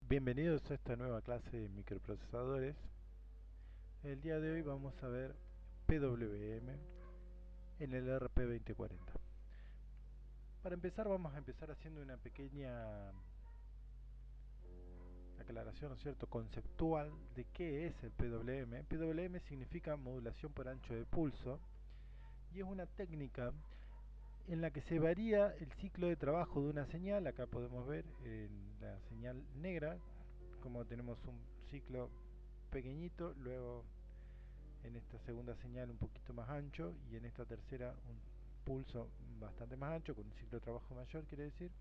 Bienvenidos a esta nueva clase de microprocesadores. El día de hoy vamos a ver PWM en el RP2040. Para empezar vamos a empezar haciendo una pequeña aclaración, ¿no es cierto?, conceptual de qué es el PWM. PWM significa modulación por ancho de pulso y es una técnica en la que se varía el ciclo de trabajo de una señal. Acá podemos ver en la señal negra como tenemos un ciclo pequeñito, luego en esta segunda señal un poquito más ancho y en esta tercera un pulso bastante más ancho con un ciclo de trabajo mayor, quiere decir.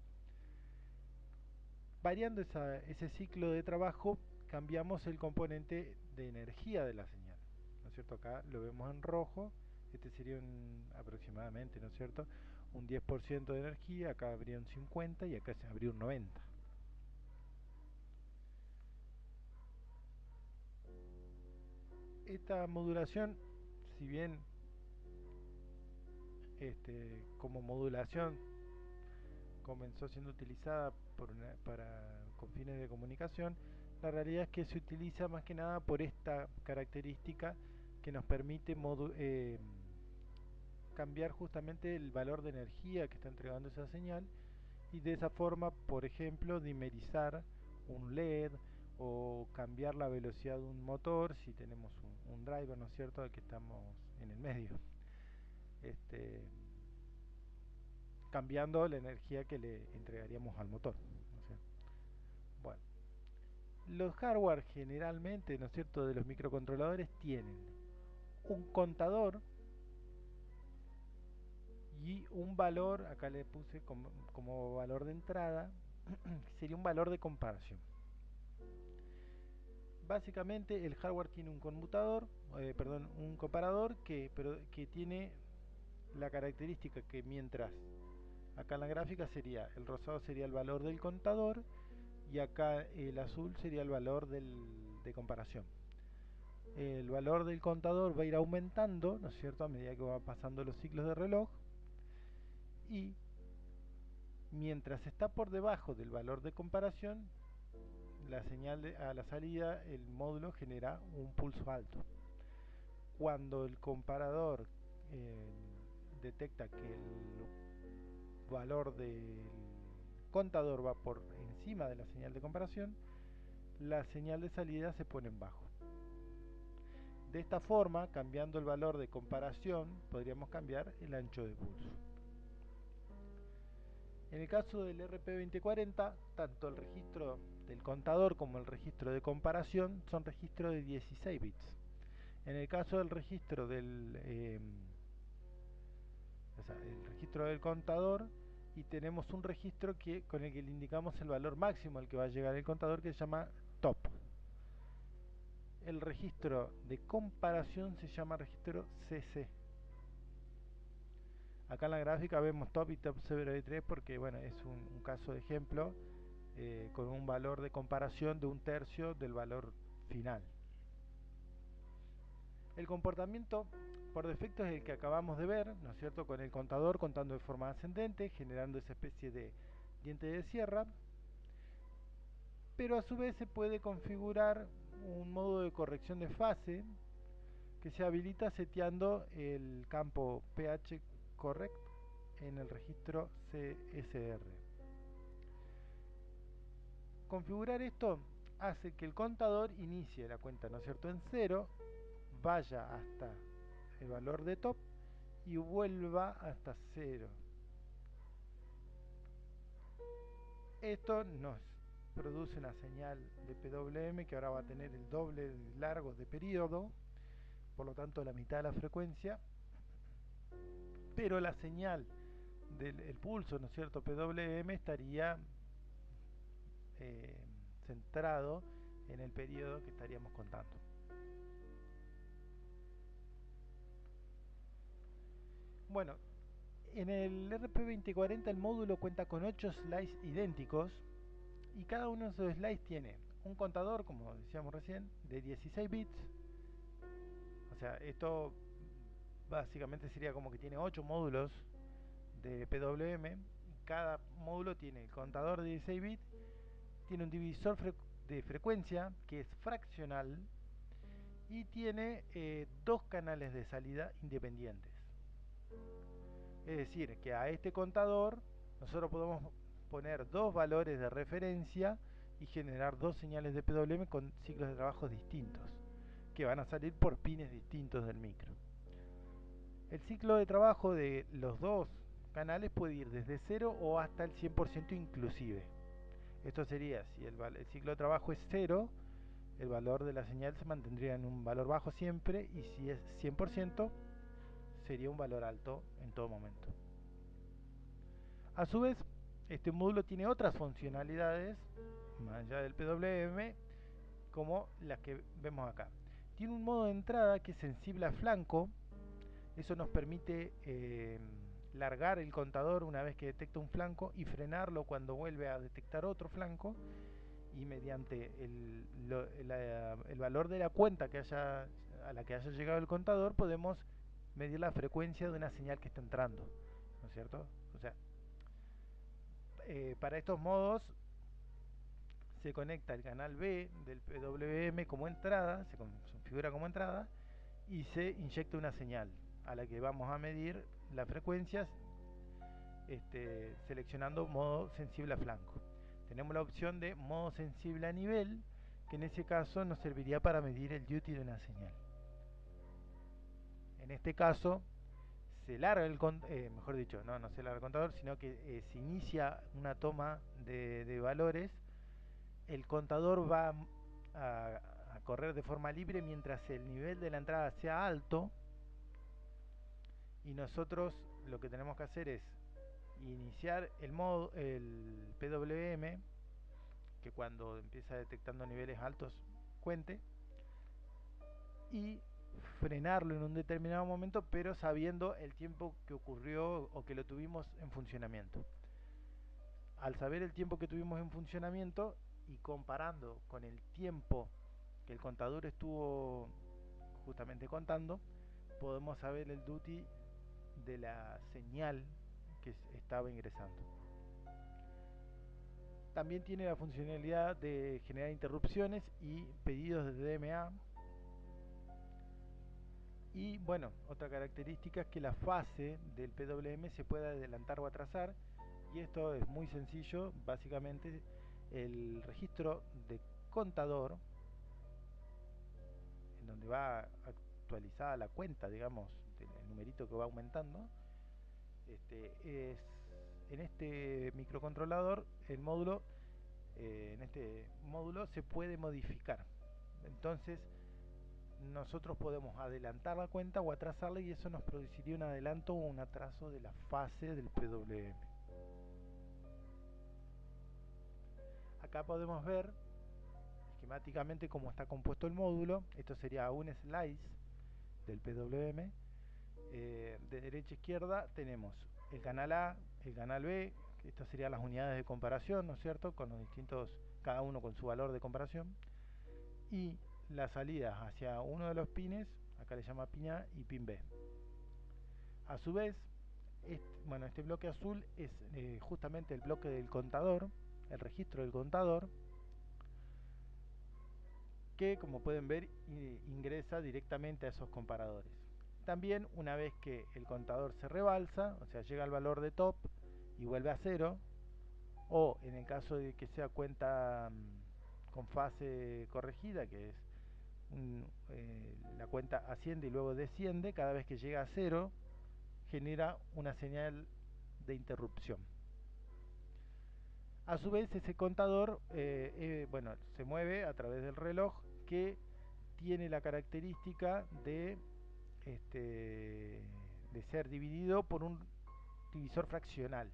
Variando ese ciclo de trabajo cambiamos el componente de energía de la señal, ¿no es cierto? Acá lo vemos en rojo, este sería aproximadamente, ¿no es cierto?, un 10% de energía, acá habría un 50 y acá se habría un 90. Esta modulación, si bien como modulación comenzó siendo utilizada con fines de comunicación, la realidad es que se utiliza más que nada por esta característica que nos permite cambiar justamente el valor de energía que está entregando esa señal y de esa forma, por ejemplo, dimerizar un LED o cambiar la velocidad de un motor si tenemos un driver, ¿no es cierto?, al que estamos en el medio. Cambiando la energía que le entregaríamos al motor, ¿no es cierto? Bueno, los hardware generalmente, ¿no es cierto?, de los microcontroladores tienen un contador y un valor, acá le puse como valor de entrada, que sería un valor de comparación. Básicamente el hardware tiene un un comparador que tiene la característica que mientras acá en la gráfica sería, el rosado sería el valor del contador y acá el azul sería el valor de comparación. El valor del contador va a ir aumentando, ¿no es cierto?, a medida que va pasando los ciclos de reloj, y mientras está por debajo del valor de comparación, la señal a la salida, el módulo genera un pulso alto. Cuando el comparador eh, detecta que el valor del contador va por encima de la señal de comparación, la señal de salida se pone en bajo. De esta forma, cambiando el valor de comparación, podríamos cambiar el ancho de pulso. En el caso del RP2040, tanto el registro del contador como el registro de comparación son registros de 16 bits. En el caso del registro el registro del contador, y tenemos un registro con el que le indicamos el valor máximo al que va a llegar el contador, que se llama top. El registro de comparación se llama registro CC. Acá en la gráfica vemos top y top 03 porque bueno, es un caso de ejemplo con un valor de comparación de un tercio del valor final. El comportamiento por defecto es el que acabamos de ver, ¿no es cierto?, con el contador contando de forma ascendente, generando esa especie de diente de sierra, pero a su vez se puede configurar un modo de corrección de fase que se habilita seteando el campo pH correct en el registro CSR. Configurar esto hace que el contador inicie la cuenta, ¿no es cierto?, en 0, vaya hasta el valor de top y vuelva hasta 0. Esto nos produce una señal de PWM que ahora va a tener el doble de largo de periodo, por lo tanto la mitad de la frecuencia, pero la señal del pulso, ¿no es cierto?, PWM estaría centrado en el periodo que estaríamos contando. Bueno, en el RP2040 el módulo cuenta con 8 slices idénticos y cada uno de esos slices tiene un contador, como decíamos recién, de 16 bits. O sea, esto básicamente sería como que tiene 8 módulos de PWM. Cada módulo tiene el contador de 16 bits, tiene un divisor de frecuencia que es fraccional y tiene dos canales de salida independientes. Es decir, que a este contador nosotros podemos poner dos valores de referencia y generar dos señales de PWM con ciclos de trabajo distintos, que van a salir por pines distintos del micro. El ciclo de trabajo de los dos canales puede ir desde 0 o hasta el 100% inclusive. Esto sería, si el ciclo de trabajo es 0, el valor de la señal se mantendría en un valor bajo siempre, y si es 100%, sería un valor alto en todo momento. A su vez, este módulo tiene otras funcionalidades, más allá del PWM, como las que vemos acá. Tiene un modo de entrada que es sensible a flanco. Eso nos permite largar el contador una vez que detecta un flanco y frenarlo cuando vuelve a detectar otro flanco, y mediante el valor de la cuenta a la que haya llegado el contador podemos medir la frecuencia de una señal que está entrando, ¿no es cierto? O sea, para estos modos se conecta el canal B del PWM como entrada, se configura como entrada y se inyecta una señal a la que vamos a medir las frecuencias, seleccionando modo sensible a flanco. Tenemos la opción de modo sensible a nivel, que en ese caso nos serviría para medir el duty de una señal. En este caso se larga mejor dicho, no se larga el contador, sino que se inicia una toma de valores. El contador va a correr de forma libre mientras el nivel de la entrada sea alto, y nosotros lo que tenemos que hacer es iniciar el PWM, que cuando empieza detectando niveles altos cuente, y frenarlo en un determinado momento, pero sabiendo el tiempo que ocurrió o que lo tuvimos en funcionamiento. Al saber el tiempo que tuvimos en funcionamiento y comparando con el tiempo que el contador estuvo justamente contando, podemos saber el duty de la señal que estaba ingresando. También tiene la funcionalidad de generar interrupciones y pedidos de DMA. Y bueno, otra característica es que la fase del PWM se puede adelantar o atrasar, y esto es muy sencillo. Básicamente el registro de contador, en donde va actualizada la cuenta, digamos, del numerito que va aumentando, es en este microcontrolador, el módulo, en este módulo se puede modificar. Entonces nosotros podemos adelantar la cuenta o atrasarla, y eso nos produciría un adelanto o un atraso de la fase del PWM. Acá podemos ver esquemáticamente cómo está compuesto el módulo. Esto sería un slice del PWM. De derecha a izquierda tenemos el canal A, el canal B, que estas serían las unidades de comparación, ¿no es cierto?, con los distintos, cada uno con su valor de comparación, y las salidas hacia uno de los pines, acá le llama pin A y pin B. A su vez, este bloque azul es justamente el bloque del contador, el registro del contador, que como pueden ver ingresa directamente a esos comparadores. También, una vez que el contador se rebalsa, o sea, llega al valor de top y vuelve a 0, o en el caso de que sea cuenta con fase corregida, que es la cuenta asciende y luego desciende, cada vez que llega a 0 genera una señal de interrupción. A su vez, ese contador se mueve a través del reloj, que tiene la característica de ser dividido por un divisor fraccional.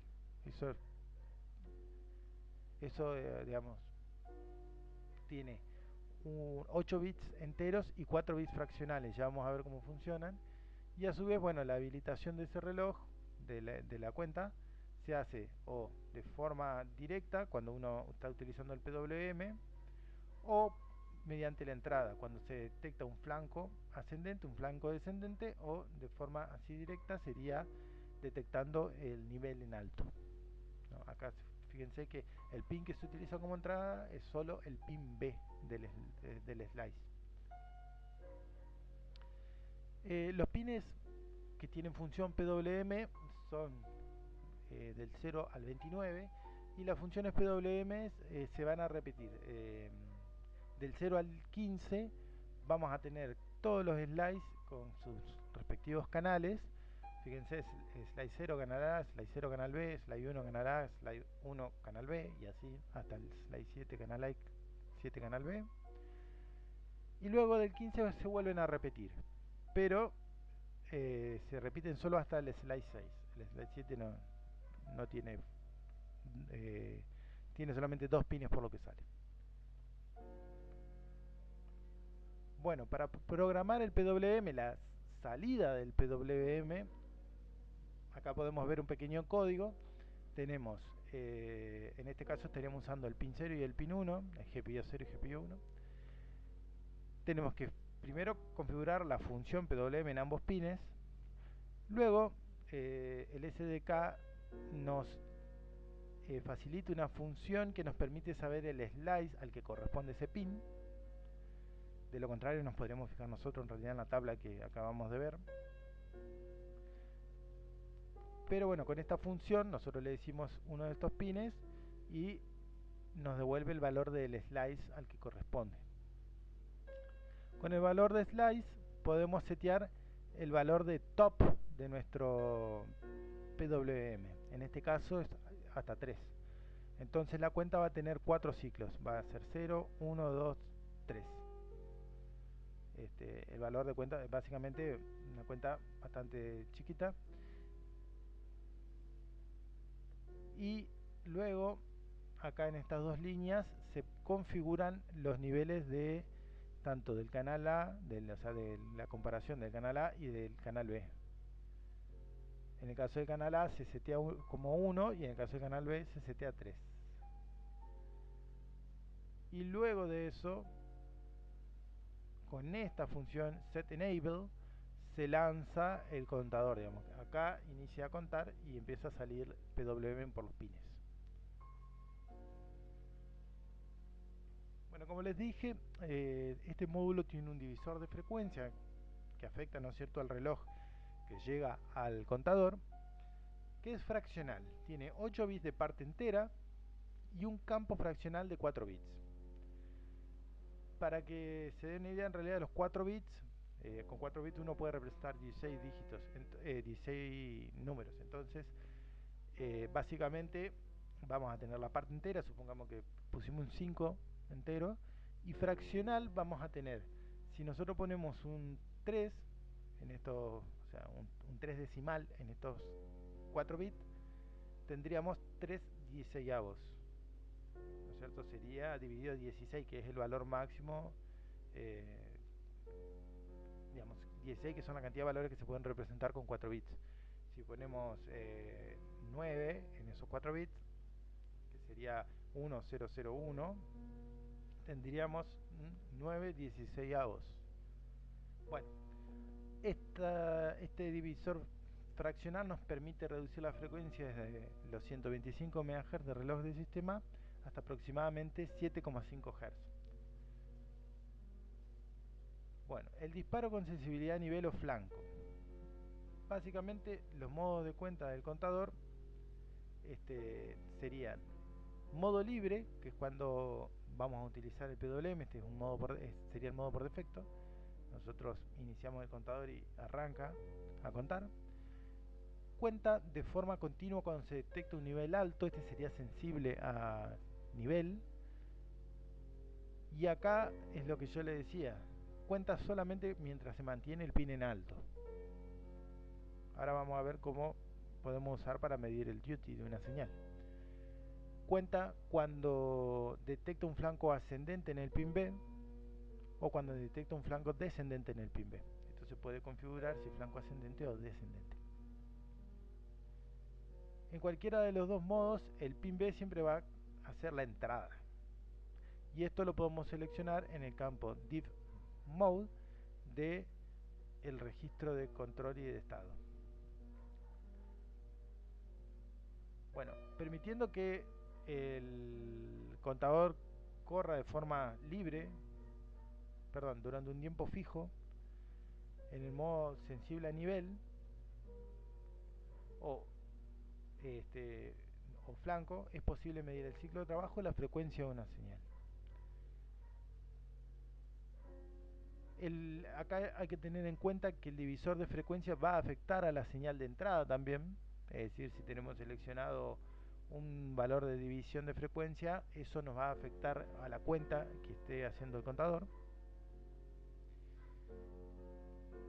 Eso digamos, tiene 8 bits enteros y 4 bits fraccionales. Ya vamos a ver cómo funcionan. Y a su vez, bueno, la habilitación de ese reloj, de la cuenta, se hace o de forma directa cuando uno está utilizando el PWM, o mediante la entrada cuando se detecta un flanco ascendente, un flanco descendente, o de forma así directa sería detectando el nivel en alto, ¿no? Acá fíjense que el pin que se utiliza como entrada es solo el pin B del slice. Los pines que tienen función PWM son del 0 al 29 y las funciones PWM se van a repetir. Del 0 al 15 vamos a tener todos los slices con sus respectivos canales. Fíjense, slide 0 canal A, slide 0 canal B, slide 1 canal A, slide 1 canal B y así hasta el slide 7 canal A, 7 canal B. Y luego del 15 se vuelven a repetir, pero se repiten solo hasta el slide 6. El slide 7 no tiene, tiene solamente 2 pines por lo que sale. Bueno, para programar el PWM, la salida del PWM, acá podemos ver un pequeño código. Tenemos, en este caso estaríamos usando el pin 0 y el pin 1, el GPIO 0 y GPIO 1. Tenemos que primero configurar la función PWM en ambos pines. Luego, el SDK nos facilita una función que nos permite saber el slice al que corresponde ese pin. De lo contrario nos podríamos fijar nosotros en realidad en la tabla que acabamos de ver. Pero bueno, con esta función nosotros le decimos uno de estos pines y nos devuelve el valor del slice al que corresponde. Con el valor de slice podemos setear el valor de top de nuestro PWM. En este caso es hasta 3. Entonces la cuenta va a tener 4 ciclos. Va a ser 0, 1, 2, 3. El valor de cuenta es básicamente una cuenta bastante chiquita. Y luego acá en estas dos líneas se configuran los niveles de tanto del canal A, o sea, de la comparación del canal A y del canal B. En el caso del canal A se setea como 1 y en el caso del canal B se setea 3. Y luego de eso, con esta función setEnable, se lanza el contador, digamos. Acá inicia a contar y empieza a salir PWM por los pines. Bueno, como les dije, este módulo tiene un divisor de frecuencia que afecta, ¿no es cierto?, al reloj que llega al contador, que es fraccional. Tiene 8 bits de parte entera y un campo fraccional de 4 bits. Para que se den una idea, en realidad los 4 bits, con 4 bits uno puede representar 16 dígitos, 16 números. Entonces, básicamente vamos a tener la parte entera, supongamos que pusimos un 5 entero, y fraccional vamos a tener, si nosotros ponemos un 3 en estos, o sea, un 3 decimal en estos 4 bits, tendríamos 3 dieciseisavos, ¿no es cierto? Sería dividido 16, que es el valor máximo, digamos, 16 que son la cantidad de valores que se pueden representar con 4 bits. Si ponemos 9 en esos 4 bits, que sería 1001, tendríamos 9 dieciseisavos. Bueno, este divisor fraccional nos permite reducir la frecuencia desde los 125 MHz de reloj de sistema hasta aproximadamente 7,5 Hz. Bueno, el disparo con sensibilidad a nivel o flanco. Básicamente los modos de cuenta del contador serían modo libre, que es cuando vamos a utilizar el PWM, este es un modo sería el modo por defecto. Nosotros iniciamos el contador y arranca a contar. Cuenta de forma continua cuando se detecta un nivel alto, este sería sensible a nivel. Y acá es lo que yo le decía, cuenta solamente mientras se mantiene el pin en alto. Ahora vamos a ver cómo podemos usar para medir el duty de una señal. Cuenta cuando detecta un flanco ascendente en el pin B o cuando detecta un flanco descendente en el pin B. Esto se puede configurar si flanco ascendente o descendente. En cualquiera de los dos modos, el pin B siempre va a ser la entrada. Y esto lo podemos seleccionar en el campo Div Mode de el registro de control y de estado. Bueno, permitiendo que el contador corra de forma libre, perdón, durante un tiempo fijo, en el modo sensible a nivel o, este, o flanco, es posible medir el ciclo de trabajo y la frecuencia de una señal. Acá hay que tener en cuenta que el divisor de frecuencia va a afectar a la señal de entrada también. Es decir, si tenemos seleccionado un valor de división de frecuencia, eso nos va a afectar a la cuenta que esté haciendo el contador.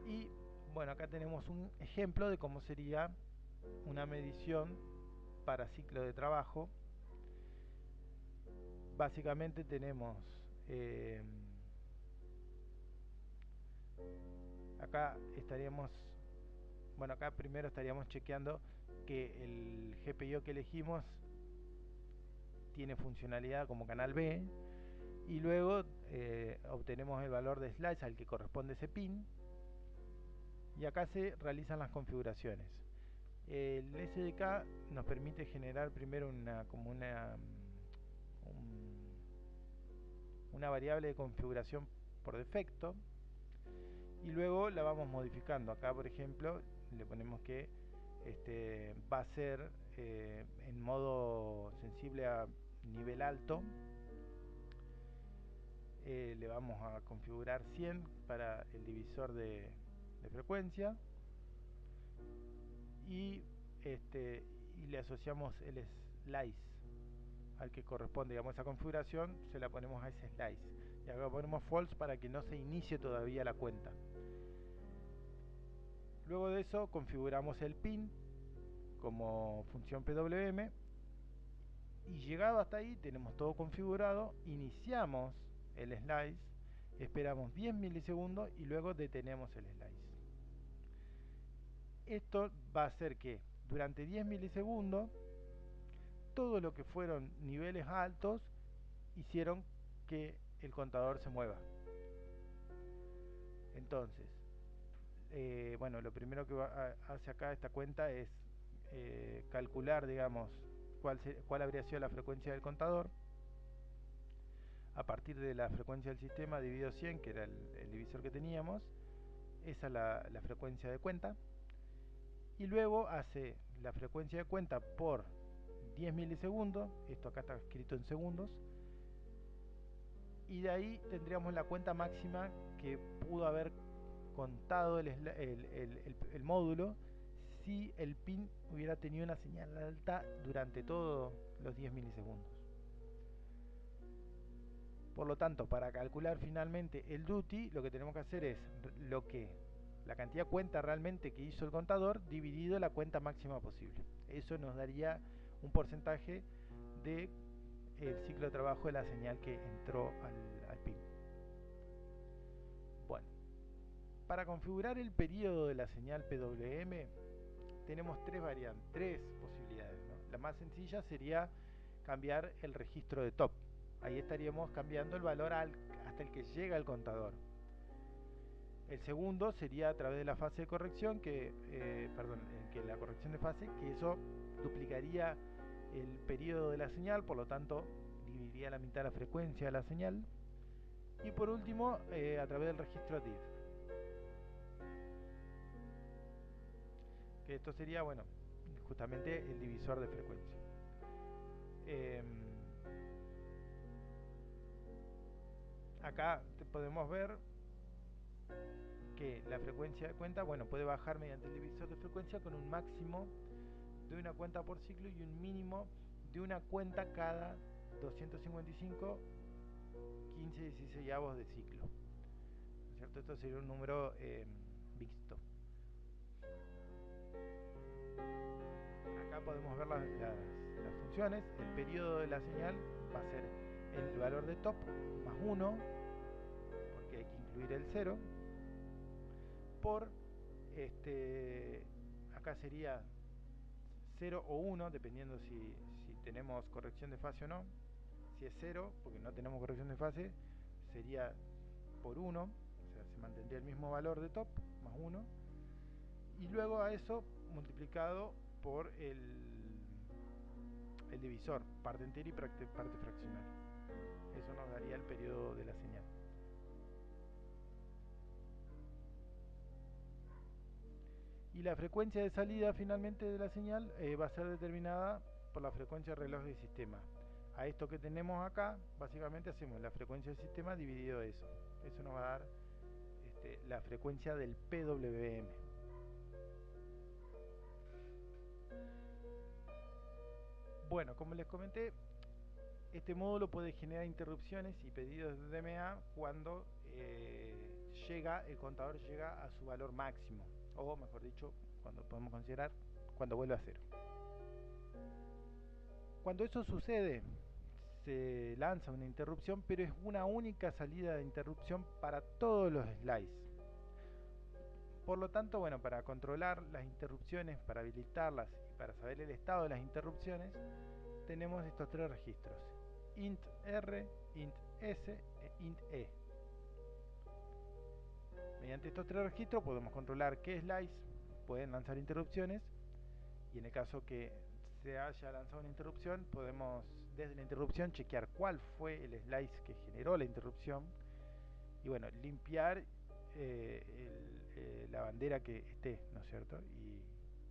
Y bueno, acá tenemos un ejemplo de cómo sería una medición para ciclo de trabajo. Básicamente tenemos acá estaríamos, bueno, acá primero estaríamos chequeando que el GPIO que elegimos tiene funcionalidad como canal B, y luego obtenemos el valor de slice al que corresponde ese pin, y acá se realizan las configuraciones. El SDK nos permite generar primero una variable de configuración por defecto, y luego la vamos modificando. Acá, por ejemplo, le ponemos que va a ser en modo sensible a nivel alto. Le vamos a configurar 100 para el divisor de frecuencia, y le asociamos el slice al que corresponde, digamos, esa configuración se la ponemos a ese slice, y acá ponemos false para que no se inicie todavía la cuenta. Luego de eso configuramos el pin como función PWM, y llegado hasta ahí tenemos todo configurado. Iniciamos el slice, esperamos 10 milisegundos y luego detenemos el slice. Esto va a hacer que durante 10 milisegundos todo lo que fueron niveles altos hicieron que el contador se mueva. Entonces, bueno, lo primero que hace acá esta cuenta es calcular, digamos, cuál habría sido la frecuencia del contador a partir de la frecuencia del sistema dividido 100, que era el divisor que teníamos. Esa es la frecuencia de cuenta, y luego hace la frecuencia de cuenta por 10 milisegundos, esto acá está escrito en segundos, y de ahí tendríamos la cuenta máxima que pudo haber contado el módulo si el pin hubiera tenido una señal alta durante todos los 10 milisegundos. Por lo tanto, para calcular finalmente el duty, lo que tenemos que hacer es la cantidad de cuenta realmente que hizo el contador dividido la cuenta máxima posible. Eso nos daría un porcentaje de el ciclo de trabajo de la señal que entró al pin. Bueno, para configurar el periodo de la señal PWM tenemos tres posibilidades, ¿no? La más sencilla sería cambiar el registro de top. Ahí estaríamos cambiando el valor hasta el que llega el contador. El segundo sería a través de la fase de corrección, que la corrección de fase, que eso duplicaría el periodo de la señal, por lo tanto dividiría la mitad de la frecuencia de la señal. Y por último, a través del registro diff, que esto sería, bueno, justamente el divisor de frecuencia. Acá podemos ver que la frecuencia de cuenta, bueno, puede bajar mediante el divisor de frecuencia con un máximo de una cuenta por ciclo y un mínimo de una cuenta cada 255 15/16 de ciclo, ¿no es cierto? Esto sería un número mixto. Acá podemos ver las funciones. El periodo de la señal va a ser el valor de top más 1, porque hay que incluir el 0, por acá sería 0 o 1, dependiendo si tenemos corrección de fase o no. Si es 0, porque no tenemos corrección de fase, sería por 1, o sea, se mantendría el mismo valor de top, más 1, y luego a eso multiplicado por el divisor, parte entera y parte fraccional. Eso nos daría el periodo de la señal. Y la frecuencia de salida finalmente de la señal va a ser determinada por la frecuencia de reloj del sistema. A esto que tenemos acá, básicamente hacemos la frecuencia del sistema dividido eso. Eso nos va a dar la frecuencia del PWM. Bueno, como les comenté, este módulo puede generar interrupciones y pedidos de DMA cuando el contador llega a su valor máximo, o mejor dicho, cuando podemos considerar cuando vuelve a cero. Cuando eso sucede, se lanza una interrupción, pero es una única salida de interrupción para todos los slices. Por lo tanto, bueno, para controlar las interrupciones, para habilitarlas y para saber el estado de las interrupciones, tenemos estos tres registros: int R, int S e int E. Mediante estos tres registros podemos controlar qué slice pueden lanzar interrupciones, y en el caso que se haya lanzado una interrupción, podemos desde la interrupción chequear cuál fue el slice que generó la interrupción y bueno, limpiar la bandera que esté, ¿no es cierto? Y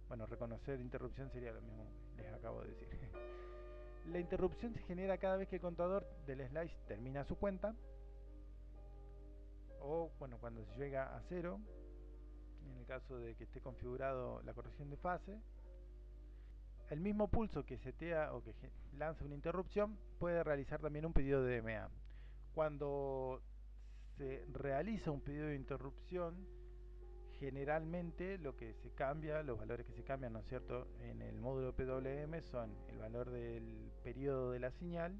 bueno, reconocer interrupción sería lo mismo que les acabo de decir. La interrupción se genera cada vez que el contador del slice termina su cuenta, o bueno, cuando se llega a cero, en el caso de que esté configurado la corrección de fase. El mismo pulso que setea o que lanza una interrupción puede realizar también un pedido de DMA. Cuando se realiza un pedido de interrupción, generalmente lo que se cambia, los valores que se cambian, ¿no es cierto?, en el módulo PWM son el valor del periodo de la señal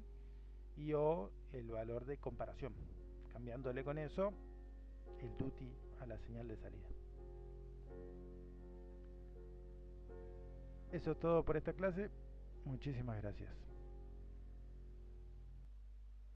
y o el valor de comparación, cambiándole con eso el duty a la señal de salida. Eso es todo por esta clase. Muchísimas gracias.